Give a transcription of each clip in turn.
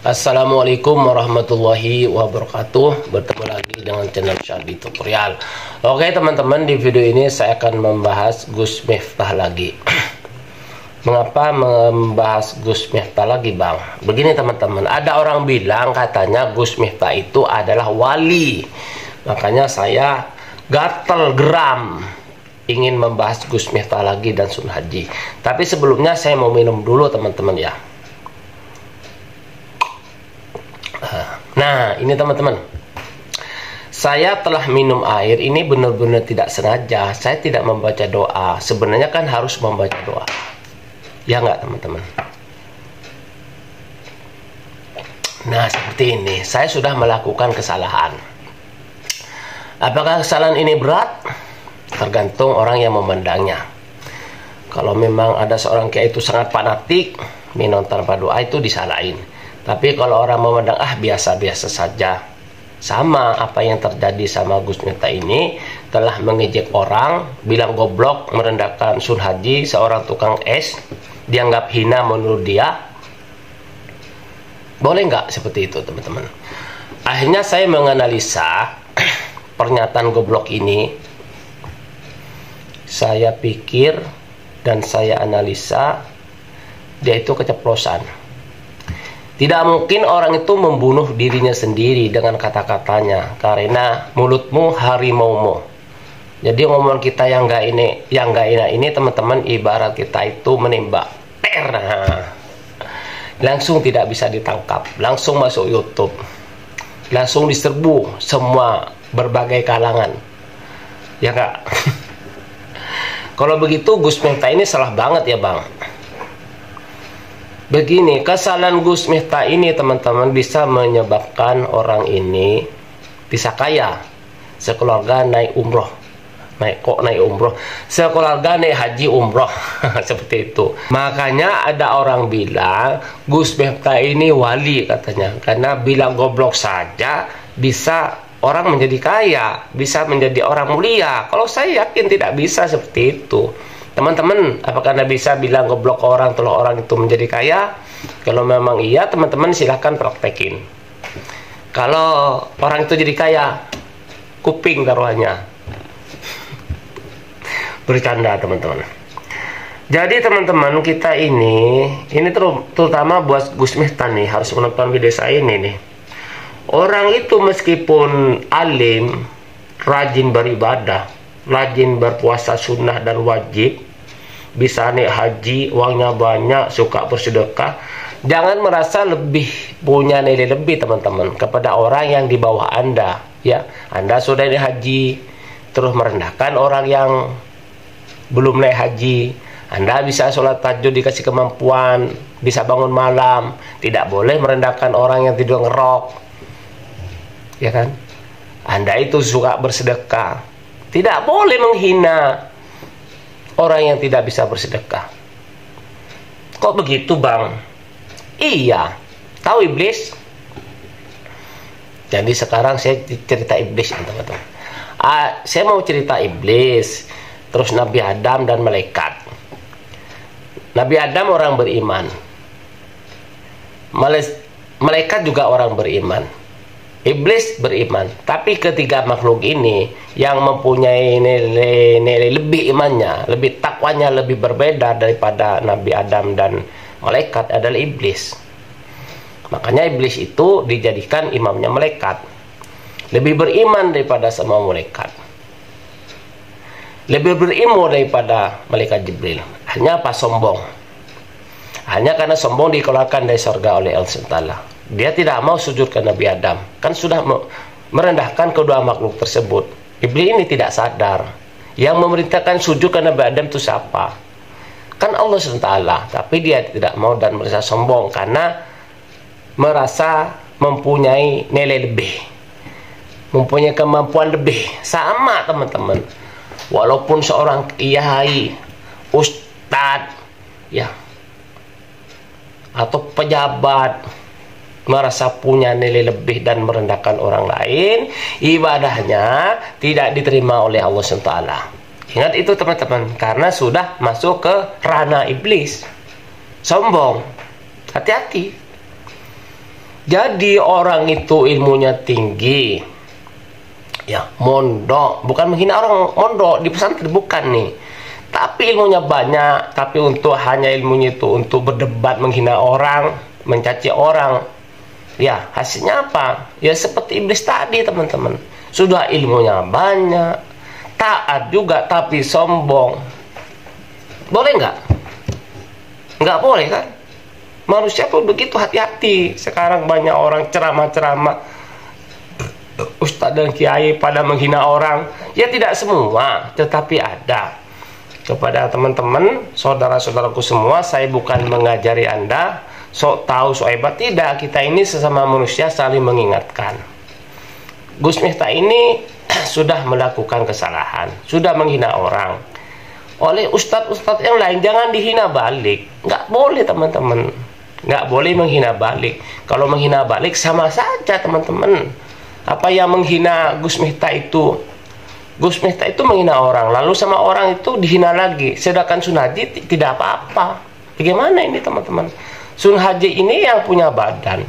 Assalamualaikum warahmatullahi wabarakatuh. Bertemu lagi dengan channel Syabi Tutorial. Oke teman-teman, di video ini saya akan membahas Gus Miftah lagi. Mengapa membahas Gus Miftah lagi, Bang? Begini teman-teman, ada orang bilang katanya Gus Miftah itu adalah wali. Makanya saya gatel geram ingin membahas Gus Miftah lagi dan Sun Haji. Tapi sebelumnya saya mau minum dulu teman-teman ya. Nah, ini teman-teman, saya telah minum air ini benar-benar tidak sengaja. Saya tidak membaca doa. Sebenarnya kan harus membaca doa, ya nggak teman-teman? Nah, seperti ini. Saya sudah melakukan kesalahan. Apakah kesalahan ini berat? Tergantung orang yang memandangnya. Kalau memang ada seorang kiai itu sangat fanatik, minum tanpa doa, itu disalahin. Tapi kalau orang memandang biasa-biasa saja, sama apa yang terjadi sama Gus Miftah ini, telah mengejek orang, bilang goblok, merendahkan Sun Haji, seorang tukang es, dianggap hina menurut dia. Boleh nggak seperti itu teman-teman? Akhirnya saya menganalisa pernyataan goblok ini. Saya pikir dan saya analisa, dia itu keceplosan. Tidak mungkin orang itu membunuh dirinya sendiri dengan kata-katanya, karena mulutmu harimaumu. Jadi ngomongan kita yang nggak enak ini teman-teman, ibarat kita itu menembak pernah, langsung tidak bisa ditangkap, langsung masuk YouTube, langsung diserbu semua berbagai kalangan, ya nggak? Kalau begitu Gus Miftah ini salah banget ya, Bang. Begini, kesalahan Gus Miftah ini teman-teman bisa menyebabkan orang ini bisa kaya. Sekeluarga naik umroh. Naik umroh? Sekeluarga naik haji umroh. Seperti itu. Makanya ada orang bilang Gus Miftah ini wali katanya. Karena bilang goblok saja bisa orang menjadi kaya, bisa menjadi orang mulia. Kalau saya yakin tidak bisa seperti itu. Teman-teman, apakah Anda bisa bilang goblok orang, kalau orang itu menjadi kaya? Kalau memang iya, teman-teman silahkan praktekin. Kalau orang itu jadi kaya, kuping taruhannya. Bercanda teman-teman. Jadi teman-teman, kita ini terutama buat Gus Miftah nih, harus menonton video saya ini nih. Orang itu meskipun alim, rajin beribadah, rajin berpuasa sunnah dan wajib, bisa naik haji, uangnya banyak, suka bersedekah, jangan merasa lebih, punya nilai lebih teman-teman kepada orang yang di bawah Anda ya. Anda sudah naik haji terus merendahkan orang yang belum naik haji. Anda bisa sholat tahajud, dikasih kemampuan, bisa bangun malam. Tidak boleh merendahkan orang yang tidur ngerok, ya kan? Anda itu suka bersedekah, tidak boleh menghina orang yang tidak bisa bersedekah. Kok begitu, Bang? Iya. Tahu iblis? Jadi sekarang saya cerita iblis, teman-teman. Saya mau cerita iblis, terus Nabi Adam dan malaikat. Nabi Adam orang beriman. Malaikat juga orang beriman. Iblis beriman. Tapi ketiga makhluk ini yang mempunyai nilai lebih imannya, lebih takwanya, lebih berbeda daripada Nabi Adam dan malaikat adalah iblis. Makanya iblis itu dijadikan imamnya malaikat. Lebih beriman daripada semua malaikat. Lebih berilmu daripada malaikat Jibril. Hanya apa? Sombong. Hanya karena sombong dikeluarkan dari surga oleh Allah SWT. Dia tidak mau sujud ke Nabi Adam. Kan sudah merendahkan kedua makhluk tersebut. Iblis ini tidak sadar. Yang memerintahkan sujud ke Nabi Adam itu siapa? Kan Allah SWT. Tapi dia tidak mau dan merasa sombong. Karena merasa mempunyai nilai lebih. Mempunyai kemampuan lebih. Sama teman-teman. Walaupun seorang kiai, ustadz, ya, atau pejabat, merasa punya nilai lebih dan merendahkan orang lain, ibadahnya tidak diterima oleh Allah SWT. Ingat itu teman-teman, karena sudah masuk ke ranah iblis. Sombong. Hati-hati. Jadi orang itu ilmunya tinggi, ya mondok, bukan menghina orang mondok di pesantren, bukan nih. Tapi ilmunya banyak, tapi untuk hanya ilmunya itu untuk berdebat, menghina orang, mencaci orang. Ya, hasilnya apa? Ya seperti iblis tadi, teman-teman. Sudah ilmunya banyak, taat juga, tapi sombong. Boleh nggak? Nggak boleh kan? Manusia pun begitu, hati-hati. Sekarang banyak orang ceramah-ceramah, ustadz dan kiai pada menghina orang. Ya tidak semua, tetapi ada. Kepada teman-teman, saudara-saudaraku semua, saya bukan mengajari Anda sok tahu, sok hebat. Tidak, kita ini sesama manusia saling mengingatkan. Gus Miftah ini sudah melakukan kesalahan, sudah menghina orang. Oleh ustadz-ustadz yang lain, jangan dihina balik. Nggak boleh, teman-teman. Nggak boleh menghina balik. Kalau menghina balik sama saja, teman-teman. Apa yang menghina Gus Miftah itu? Gus Miftah itu menghina orang, lalu sama orang itu dihina lagi. Sedangkan Sun Haji tidak apa-apa. Bagaimana ini, teman-teman? Sun Haji ini yang punya badan.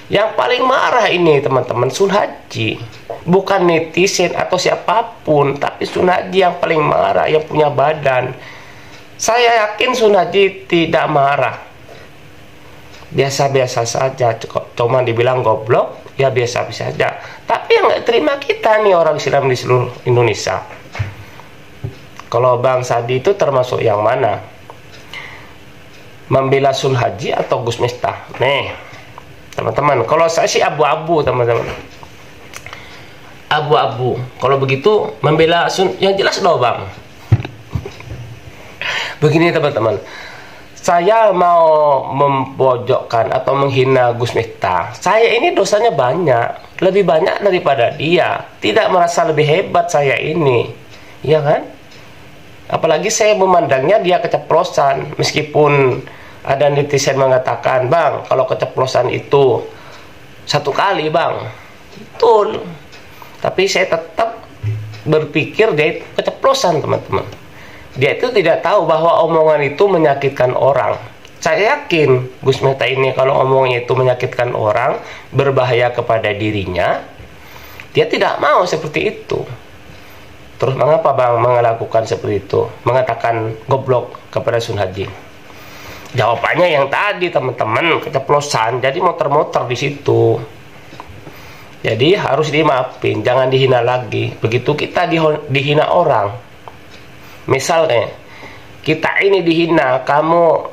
Yang paling marah ini, teman-teman, Sun Haji. Bukan netizen atau siapapun, tapi Sun Haji yang paling marah, yang punya badan. Saya yakin Sun Haji tidak marah. Biasa-biasa saja, cuma dibilang goblok, ya biasa-biasa saja. Tapi yang nggak terima kita nih orang Islam di seluruh Indonesia. Kalau Bang Sadi itu termasuk yang mana? Membela Sun Haji atau Gus Miftah? Nih, teman-teman, kalau saya sih abu-abu, teman-teman. Abu-abu. Kalau begitu membela Sun, yang jelas dong, Bang. Begini, teman-teman. Saya mau memojokkan atau menghina Gus Miftah. Saya ini dosanya banyak, lebih banyak daripada dia. Tidak merasa lebih hebat saya ini, ya kan? Apalagi saya memandangnya dia keceplosan. Meskipun ada netizen mengatakan, Bang, kalau keceplosan itu 1 kali, Bang. Betul. Tapi saya tetap berpikir dia keceplosan, teman-teman. Dia itu tidak tahu bahwa omongan itu menyakitkan orang. Saya yakin Gus Miftah ini kalau omongannya itu menyakitkan orang, berbahaya kepada dirinya, dia tidak mau seperti itu. Terus mengapa Bang melakukan seperti itu? Mengatakan goblok kepada Sun Haji. Jawabannya yang tadi, teman-teman, keceplosan. Jadi muter-muter di situ. Jadi harus dimaafin, jangan dihina lagi. Begitu kita dihina orang. Misalnya kita ini dihina, kamu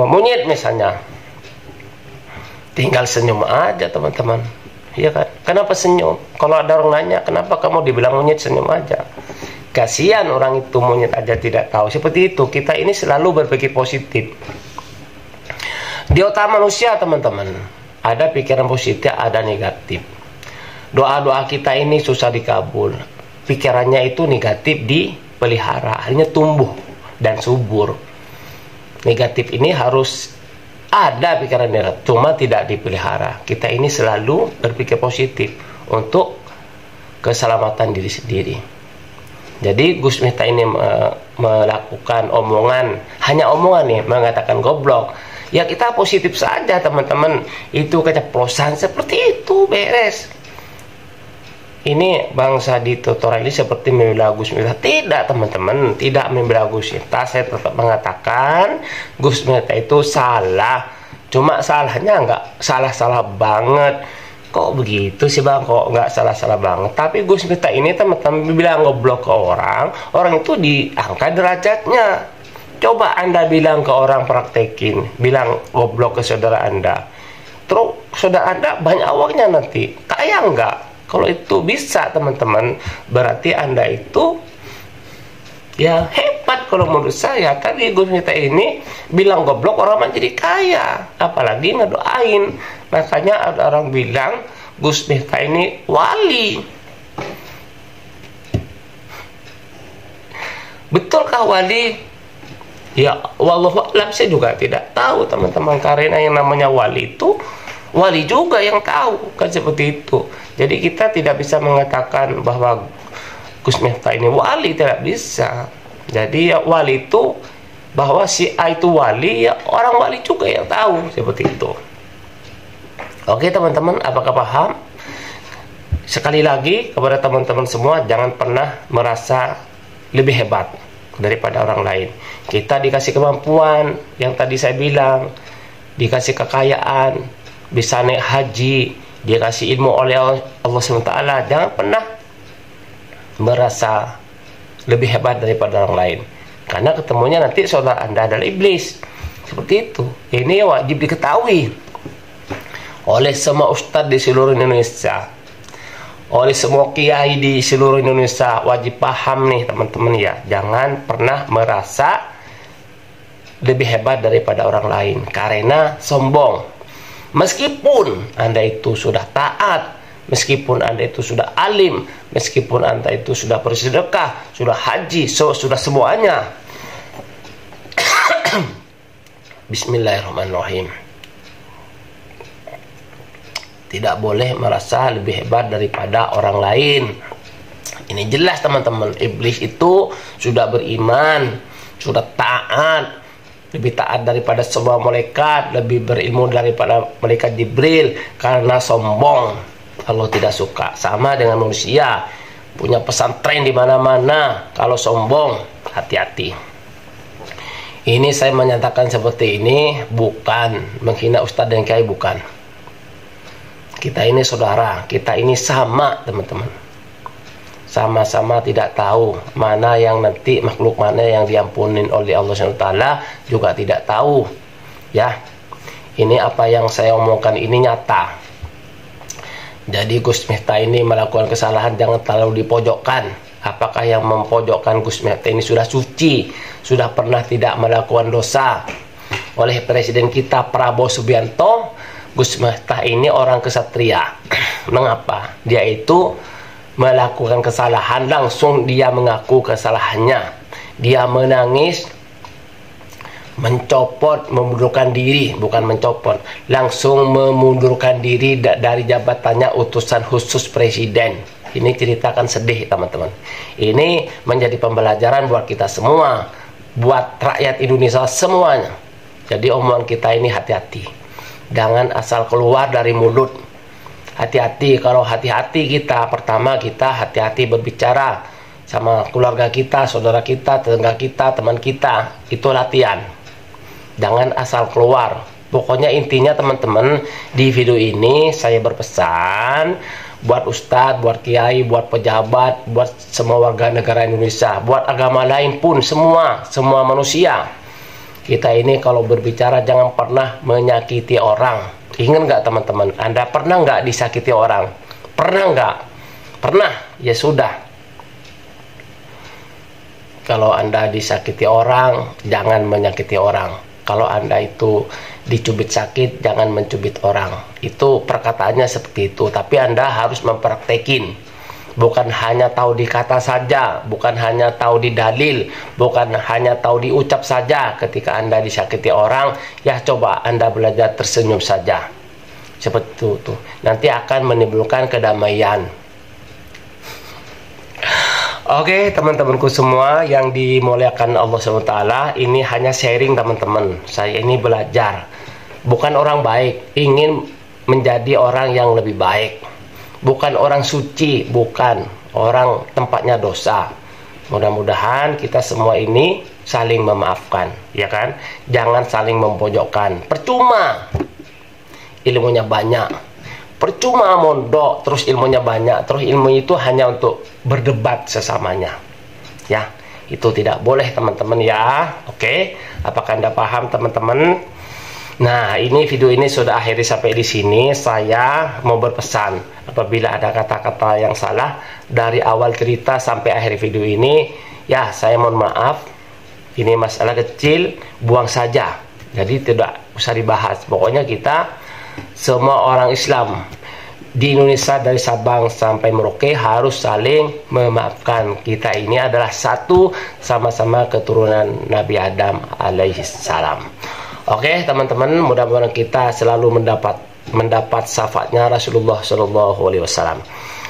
monyet misalnya, tinggal senyum aja, teman-teman. Iya kan? Kenapa senyum? Kalau ada orang nanya, kenapa kamu dibilang monyet, senyum aja. Kasihan orang itu, monyet aja tidak tahu. Seperti itu, kita ini selalu berpikir positif. Di otak manusia, teman-teman, ada pikiran positif, ada negatif. Doa-doa kita ini susah dikabul. Pikirannya itu negatif dipelihara, akhirnya tumbuh dan subur. Negatif ini harus ada pikiran negatif, cuma tidak dipelihara. Kita ini selalu berpikir positif untuk keselamatan diri sendiri. Jadi Gus Miftah ini melakukan omongan, hanya omongan nih, mengatakan goblok. Ya kita positif saja, teman-teman. Itu keceplosan, seperti itu, beres. Ini Bang Sadi tutorial ini seperti membela Gus Miftah. Tidak, teman-teman, tidak membela Gus Miftah. Saya tetap mengatakan Gus Miftah itu salah. Cuma salahnya nggak salah-salah banget. Kok begitu sih, Bang? Kok nggak salah-salah banget? Tapi Gus Miftah ini, teman-teman, bilang goblok ke orang itu diangkat derajatnya. Coba Anda bilang ke orang, praktekin, bilang goblok ke saudara Anda. Terus saudara Anda banyak uangnya nanti. Kaya nggak? Kalau itu bisa, teman-teman, berarti Anda itu ya hebat kalau menurut saya. Tadi Gus Miftah ini bilang goblok, orang menjadi kaya, apalagi ngedoain. Makanya ada orang bilang Gus Miftah ini wali. Betulkah wali? Ya, wallahu a'lam, saya juga tidak tahu, teman-teman, karena yang namanya wali itu wali juga yang tahu, kan seperti itu. Jadi kita tidak bisa mengatakan bahwa Gus Miftah ini wali, tidak bisa. Jadi ya, wali itu bahwa si A itu wali, ya orang wali juga yang tahu, seperti itu. Oke teman-teman, apakah paham? Sekali lagi kepada teman-teman semua, jangan pernah merasa lebih hebat daripada orang lain. Kita dikasih kemampuan yang tadi saya bilang, dikasih kekayaan, bisa naik haji, dikasih ilmu oleh Allah SWT. Jangan pernah merasa lebih hebat daripada orang lain, karena ketemunya nanti saudara Anda adalah iblis. Seperti itu. Ini wajib diketahui oleh semua ustadz di seluruh Indonesia, oleh semua kiai di seluruh Indonesia. Wajib paham nih teman-teman ya, jangan pernah merasa lebih hebat daripada orang lain karena sombong. Meskipun Anda itu sudah taat, meskipun Anda itu sudah alim, meskipun Anda itu sudah bersedekah, sudah haji, sudah semuanya. Bismillahirrahmanirrahim. Tidak boleh merasa lebih hebat daripada orang lain. Ini jelas teman-teman, iblis itu sudah beriman, sudah taat, lebih taat daripada semua malaikat, lebih berilmu daripada malaikat Jibril, karena sombong. Allah tidak suka. Sama dengan manusia, punya pesantren di mana-mana, kalau sombong, hati-hati. Ini saya menyatakan seperti ini bukan menghina ustadz dan kiai, bukan. Kita ini saudara, kita ini sama teman-teman. Sama-sama tidak tahu mana yang nanti makhluk mana yang diampunin oleh Allah SWT, juga tidak tahu. Ya, ini apa yang saya omongkan ini nyata. Jadi Gus Miftah ini melakukan kesalahan, jangan terlalu dipojokkan. Apakah yang mempojokkan Gus Miftah ini sudah suci, sudah pernah tidak melakukan dosa? Oleh Presiden kita Prabowo Subianto, Gus Miftah ini orang kesatria. Mengapa? Dia itu melakukan kesalahan, langsung dia mengaku kesalahannya. Dia menangis, mencopot, memundurkan diri, bukan mencopot, langsung memundurkan diri dari jabatannya utusan khusus presiden. Ini ceritakan sedih teman-teman. Ini menjadi pembelajaran buat kita semua, buat rakyat Indonesia semuanya. Jadi omongan kita ini hati-hati, jangan asal keluar dari mulut. Hati-hati, kalau hati-hati kita, pertama kita hati-hati berbicara sama keluarga kita, saudara kita, tetangga kita, teman kita. Itu latihan, jangan asal keluar. Pokoknya intinya teman-teman, di video ini saya berpesan buat ustadz, buat kiai, buat pejabat, buat semua warga negara Indonesia, buat agama lain pun, semua manusia. Kita ini kalau berbicara jangan pernah menyakiti orang. Ingat nggak teman-teman? Anda pernah nggak disakiti orang? Pernah nggak? Pernah? Ya sudah. Kalau Anda disakiti orang, jangan menyakiti orang. Kalau Anda itu dicubit sakit, jangan mencubit orang. Itu perkataannya seperti itu. Tapi Anda harus mempraktekin. Bukan hanya tahu di kata saja, bukan hanya tahu di dalil, bukan hanya tahu diucap saja. Ketika Anda disakiti orang, ya coba Anda belajar tersenyum saja. Seperti itu. Nanti akan menimbulkan kedamaian. Oke teman-temanku semua yang dimuliakan Allah SWT, ini hanya sharing teman-teman. Saya ini belajar, bukan orang baik, ingin menjadi orang yang lebih baik. Bukan orang suci, bukan orang tempatnya dosa. Mudah-mudahan kita semua ini saling memaafkan, ya kan? Jangan saling mempojokkan. Percuma ilmunya banyak, percuma mondok terus ilmunya banyak, terus ilmu itu hanya untuk berdebat sesamanya. Ya, itu tidak boleh teman-teman ya. Oke, apakah Anda paham teman-teman? Nah, ini video ini sudah akhiri sampai di sini. Saya mau berpesan, apabila ada kata-kata yang salah dari awal cerita sampai akhir video ini, ya saya mohon maaf. Ini masalah kecil, buang saja. Jadi tidak usah dibahas. Pokoknya kita semua orang Islam di Indonesia dari Sabang sampai Merauke harus saling memaafkan. Kita ini adalah satu, sama-sama keturunan Nabi Adam alaihi salam. Oke teman-teman, mudah-mudahan kita selalu mendapat syafaatnya Rasulullah SAW.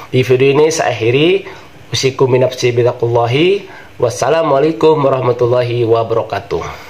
Di video ini saya akhiri. Usikum min nafsi bidaqullahi. Wassalamualaikum warahmatullahi wabarakatuh.